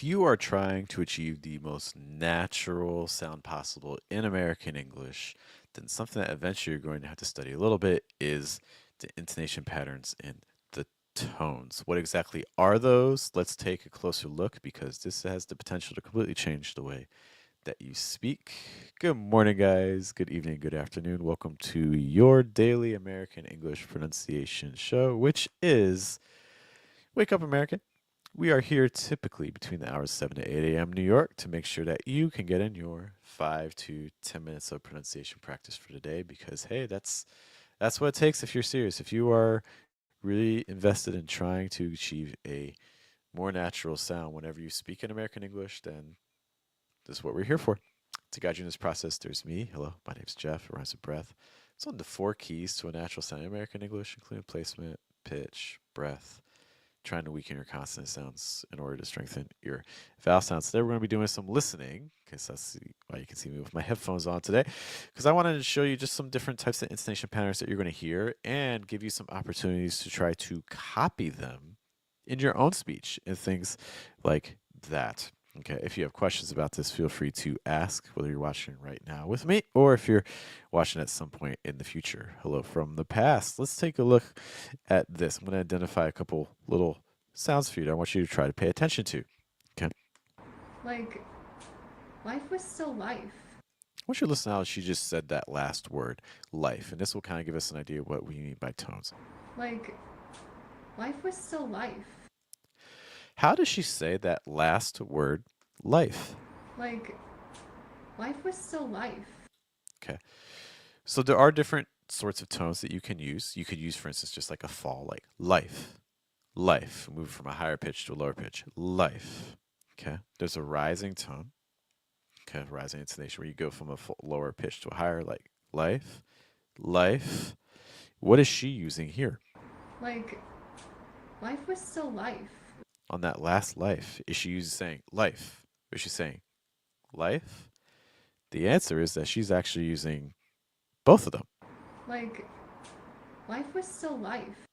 If you are trying to achieve the most natural sound possible in American English, then something that eventually you're going to have to study a little bit is the intonation patterns and the tones. What exactly are those? Let's take a closer look because this has the potential to completely change the way that you speak. Good morning, guys. Good evening, good afternoon. Welcome to your daily American English pronunciation show, which is Wake Up American. We are here typically between the hours 7 to 8 a.m. New York to make sure that you can get in your 5 to 10 minutes of pronunciation practice for today because hey, that's what it takes if you're serious. If you are really invested in trying to achieve a more natural sound whenever you speak in American English, then this is what we're here for. To guide you in this process, there's me. Hello, my name's Jeff. It rhymes with breath. It's on the four keys to a natural sound in American English, including placement, pitch, breath, trying to weaken your consonant sounds in order to strengthen your vowel sounds. Today we're going to be doing some listening, because that's why you can see me with my headphones on today, because I wanted to show you just some different types of intonation patterns that you're going to hear and give you some opportunities to try to copy them in your own speech and things like that. Okay, if you have questions about this, feel free to ask, whether you're watching right now with me or if you're watching at some point in the future. Hello from the past. Let's take a look at this. I'm going to identify a couple little sounds for you that I want you to try to pay attention to. Okay. Like, life was still life. I want you to listen to how she just said that last word, life. And this will kind of give us an idea of what we mean by tones. Like, life was still life. How does she say that last word, life? Like, life was still life. Okay. So there are different sorts of tones that you can use. You could use, for instance, just like a fall, like life, life. Move from a higher pitch to a lower pitch, life. Okay. There's a rising tone, okay, rising intonation where you go from a lower pitch to a higher, like life, life. What is she using here? Like, life was still life. On that last life, is she using saying life? Or is she saying life? The answer is that she's actually using both of them. Like, life was still life.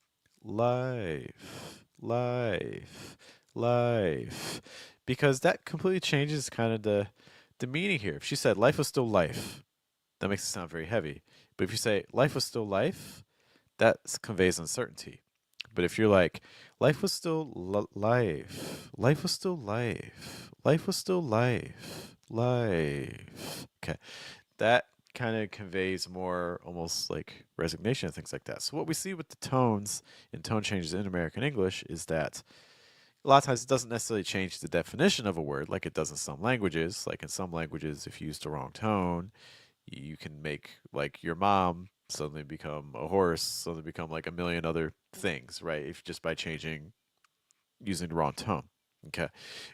Life, life, life. Because that completely changes kind of the meaning here. If she said life was still life, that makes it sound very heavy. But if you say life was still life, that conveys uncertainty. But if you're like, life was still life, life was still life, life was still life, life. Okay, that kind of conveys more almost like resignation and things like that. So what we see with the tones and tone changes in American English is that a lot of times it doesn't necessarily change the definition of a word like it does in some languages. Like in some languages, if you use the wrong tone, you can make like your mom suddenly become a horse, suddenly become like a million other things, right? If just by changing using the wrong tone. Okay.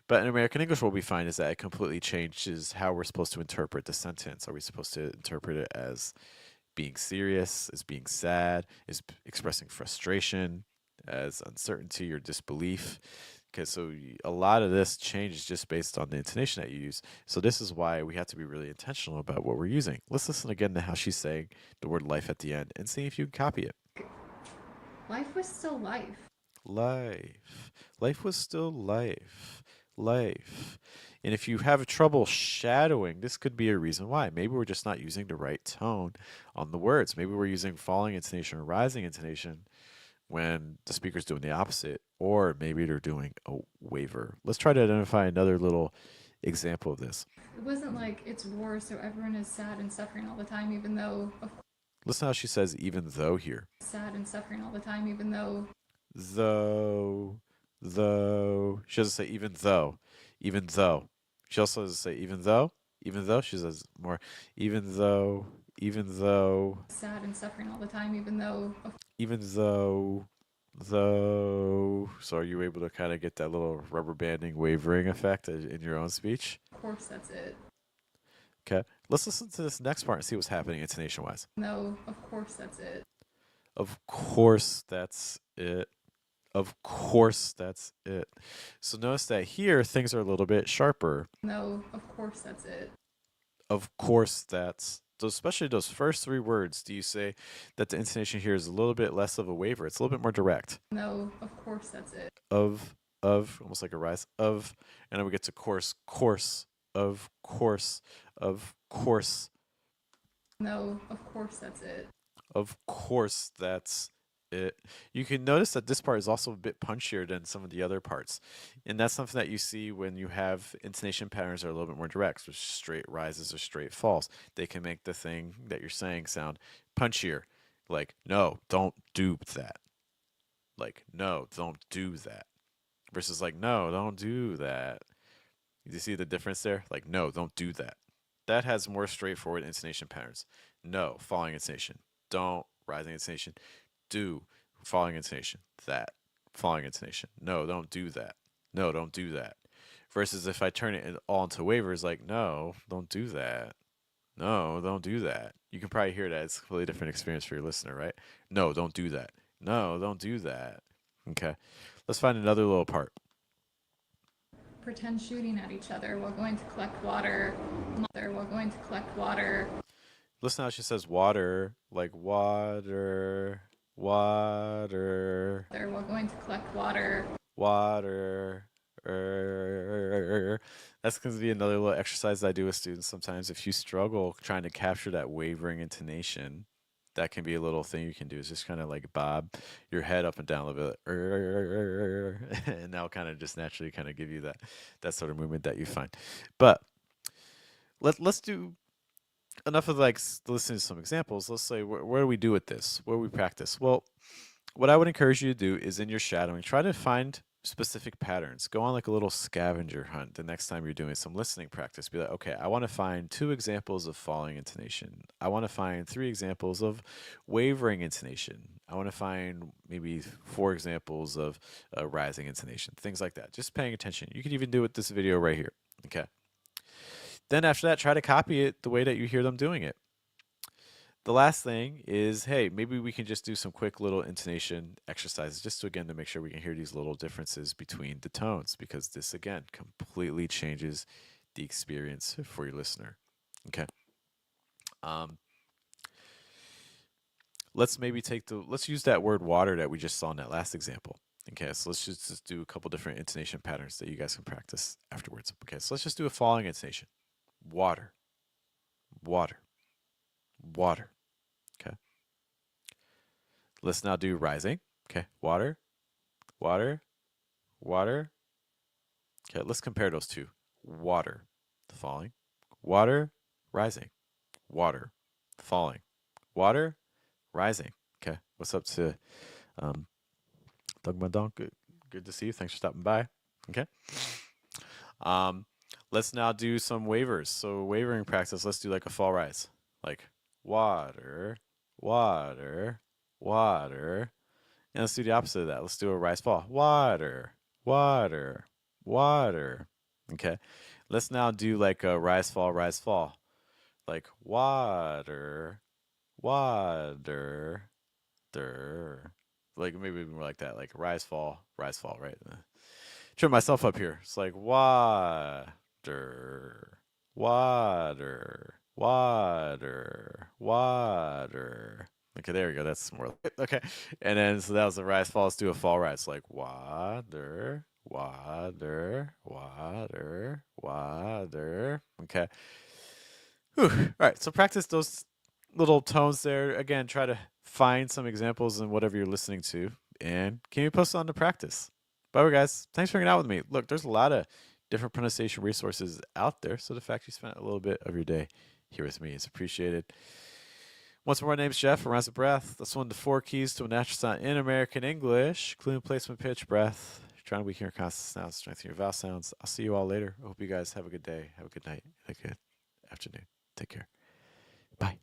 But in American English, what we find is that it completely changes how we're supposed to interpret the sentence. Are we supposed to interpret it as being serious, as being sad, as expressing frustration, as uncertainty or disbelief? Okay, so a lot of this changes just based on the intonation that you use. So this is why we have to be really intentional about what we're using. Let's listen again to how she's saying the word life at the end and see if you can copy it. Life was still life. Life. Life was still life. Life. And if you have trouble shadowing, this could be a reason why. Maybe we're just not using the right tone on the words. Maybe we're using falling intonation or rising intonation when the speaker's doing the opposite, or maybe they're doing a waver. Let's try to identify another little example of this. It wasn't like it's war, so everyone is sad and suffering all the time, even though, of course, Listen how she says even though here. sad and suffering all the time, even though. Though, though. She doesn't say even though, even though. She also doesn't say even though. She says more, even though, Sad and suffering all the time, even though, of even though, though. So are you able to kind of get that little rubber banding wavering effect in your own speech? course that's it. Okay. Let's listen to this next part and see what's happening intonation wise. No, of course that's it. Of course, that's it. Of course, that's it. So notice that here things are a little bit sharper. No, of course that's it. Of course, that's so especially those first three words. Do you say that the intonation here is a little bit less of a waver? It's a little bit more direct. No, of course that's it. Of of, almost like a rise of, and then we get to course, course, course, of course, No, of course that's it. of course, that's it. You can notice that this part is also a bit punchier than some of the other parts. And that's something that you see when you have intonation patterns that are a little bit more direct, so straight rises or straight falls. They can make the thing that you're saying sound punchier. Like, no, don't do that. Like, no, don't do that. Versus like, no, don't do that. You see the difference there? Like, no, don't do that. That has more straightforward intonation patterns. No, falling intonation. Don't, rising intonation. Do, falling intonation. That, falling intonation. No, don't do that. No, don't do that. Versus if I turn it all into wavers, like, no, don't do that. No, don't do that. You can probably hear that. It's a completely different experience for your listener, right? No, don't do that. No, don't do that. Okay. Let's find another little part. Pretend shooting at each other while going to collect water. Mother while going to collect water. Listen how she says water, like water, water, Mother while going to collect water. water. That's going to be another little exercise I do with students sometimes. If you struggle trying to capture that wavering intonation, that can be a little thing you can do. Is just kind of like bob your head up and down a little bit, and that'll kind of just naturally kind of give you that sort of movement that you find. But let's do enough of like listening to some examples. Let's say where do we do with this? Where do we practice? Well, what I would encourage you to do is in your shadowing, try to find specific patterns. Go on like a little scavenger hunt the next time you're doing some listening practice. Be like, okay, I want to find 2 examples of falling intonation. I want to find 3 examples of wavering intonation. I want to find maybe 4 examples of rising intonation, things like that. Just paying attention. You can even do it this video right here. Okay. Then after that, try to copy it the way that you hear them doing it. The last thing is, hey, maybe we can just do some quick little intonation exercises just to, again, to make sure we can hear these little differences between the tones, because this, again, completely changes the experience for your listener. Okay. Um, let's maybe let's use that word water that we just saw in that last example. Okay, so let's just do a couple different intonation patterns that you guys can practice afterwards. Okay, so let's just do a falling intonation. Water, water, water. Okay. Let's now do rising. Okay. Water, water, water. Okay. Let's compare those two. Water, falling. Water, rising. Water, falling. Water, rising. Okay. What's up to Doug Madon? Good to see you. Thanks for stopping by. Okay. Um, let's now do some wavers. So wavering practice. Let's do like a fall rise. Like water, water, water. And let's do the opposite of that. Let's do a rise fall. Water, water, water. Okay. Let's now do like a rise fall, rise fall. Like water, water, der. Like maybe more like that. Like rise fall, right? Trim myself up here. It's like water, water, water, water. Okay, there we go. That's more okay. And then so that was the rise fall. Let's do a fall rise. Like water, water, water, water. Okay. Whew. All right. So practice those little tones there. Again, try to find some examples in whatever you're listening to. And can you post on to practice? Bye, guys. Thanks for hanging out with me. Look, there's a lot of different pronunciation resources out there. So the fact you spent a little bit of your day here with me is appreciated. Once more, my name's Geoff. Around the breath. That's one of the 4 keys to a natural sound in American English, including placement, pitch, breath. You're trying to weaken your consonant sounds, strengthen your vowel sounds. I'll see you all later. I hope you guys have a good day, have a good night, have a good afternoon. Take care. Bye.